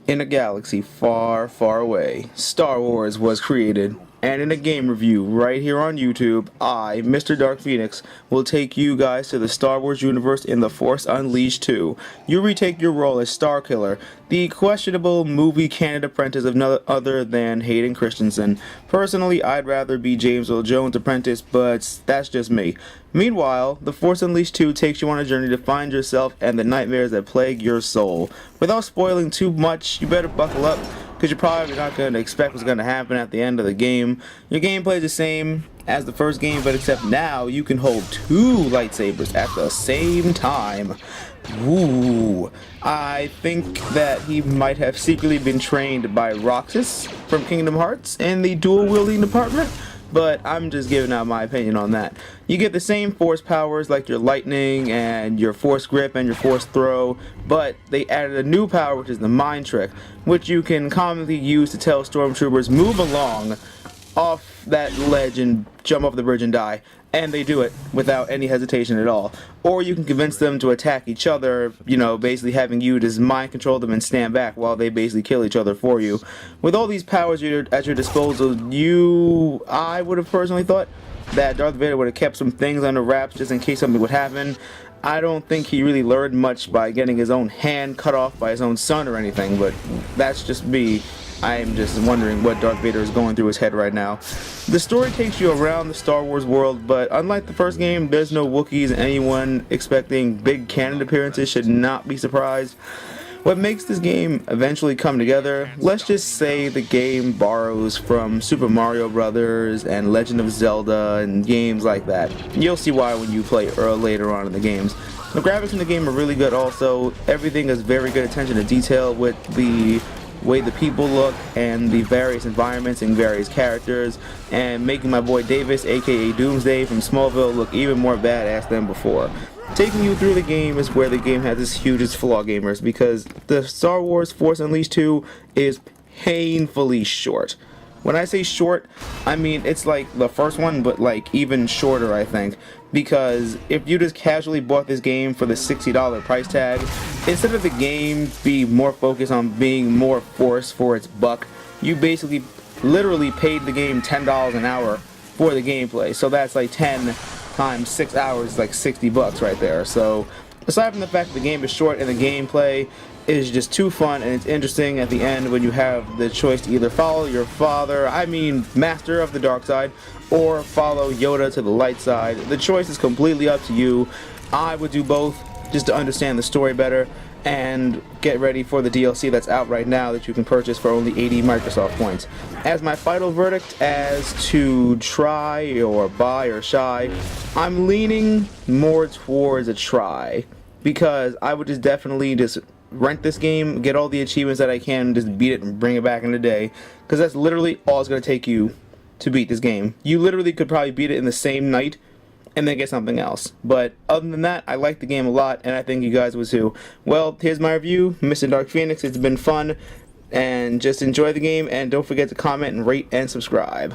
In a galaxy far, far away, Star Wars was created. And in a game review right here on YouTube, I, Mr. Dark Phoenix, will take you guys to the Star Wars universe in The Force Unleashed 2. You retake your role as Starkiller, the questionable movie canon apprentice of none other than Hayden Christensen. Personally, I'd rather be James Earl Jones' apprentice, but that's just me. Meanwhile, The Force Unleashed 2 takes you on a journey to find yourself and the nightmares that plague your soul. Without spoiling too much, you better buckle up, because you're probably not going to expect what's going to happen at the end of the game. Your gameplay is the same as the first game, but except now you can hold two lightsabers at the same time. Ooh, I think that he might have secretly been trained by Roxas from Kingdom Hearts in the dual wielding department, but I'm just giving out my opinion on that. You get the same force powers like your lightning and your force grip and your force throw, but they added a new power, which is the mind trick, which you can commonly use to tell stormtroopers move along off that ledge and jump off the bridge and die, and they do it without any hesitation at all. Or you can convince them to attack each other, basically having you just mind control them and stand back while they basically kill each other for you. With all these powers at your disposal, I would have personally thought that Darth Vader would have kept some things under wraps just in case something would happen. I don't think he really learned much by getting his own hand cut off by his own son or anything, but that's just me. I'm just wondering what Darth Vader is going through his head right now. The story takes you around the Star Wars world, but unlike the first game, there's no Wookiees, and anyone expecting big canon appearances should not be surprised. What makes this game eventually come together, let's just say the game borrows from Super Mario Brothers and Legend of Zelda and games like that. You'll see why when you play later on in the games. The graphics in the game are really good also. Everything is very good attention to detail with the way the people look and the various environments and various characters, and making my boy Davis, aka Doomsday from Smallville, look even more badass than before. Taking you through the game is where the game has its hugest flaw, gamers, because the Star Wars Force Unleashed 2 is painfully short. When I say short, I mean it's like the first one, but like even shorter, I think. Because if you just casually bought this game for the $60 price tag, instead of the game be more focused on being more Force for its buck, you basically literally paid the game $10 an hour for the gameplay. So that's like 10 times 6 hours, like $60 right there. So aside from the fact that the game is short and the gameplay is just too fun and it's interesting at the end when you have the choice to either follow your master of the dark side, or follow Yoda to the light side. The choice is completely up to you. I would do both just to understand the story better, and get ready for the DLC that's out right now that you can purchase for only 80 Microsoft points. As my final verdict as to try or buy or shy, I'm leaning more towards a try, because I would just definitely just rent this game, get all the achievements that I can, just beat it and bring it back in a day, because that's literally all it's going to take you to beat this game. You literally could probably beat it in the same night and then get something else. But other than that, I like the game a lot, and I think you guys would too. Well, here's my review, Mr. Dark Phoenix. It's been fun, and just enjoy the game, and don't forget to comment and rate and subscribe.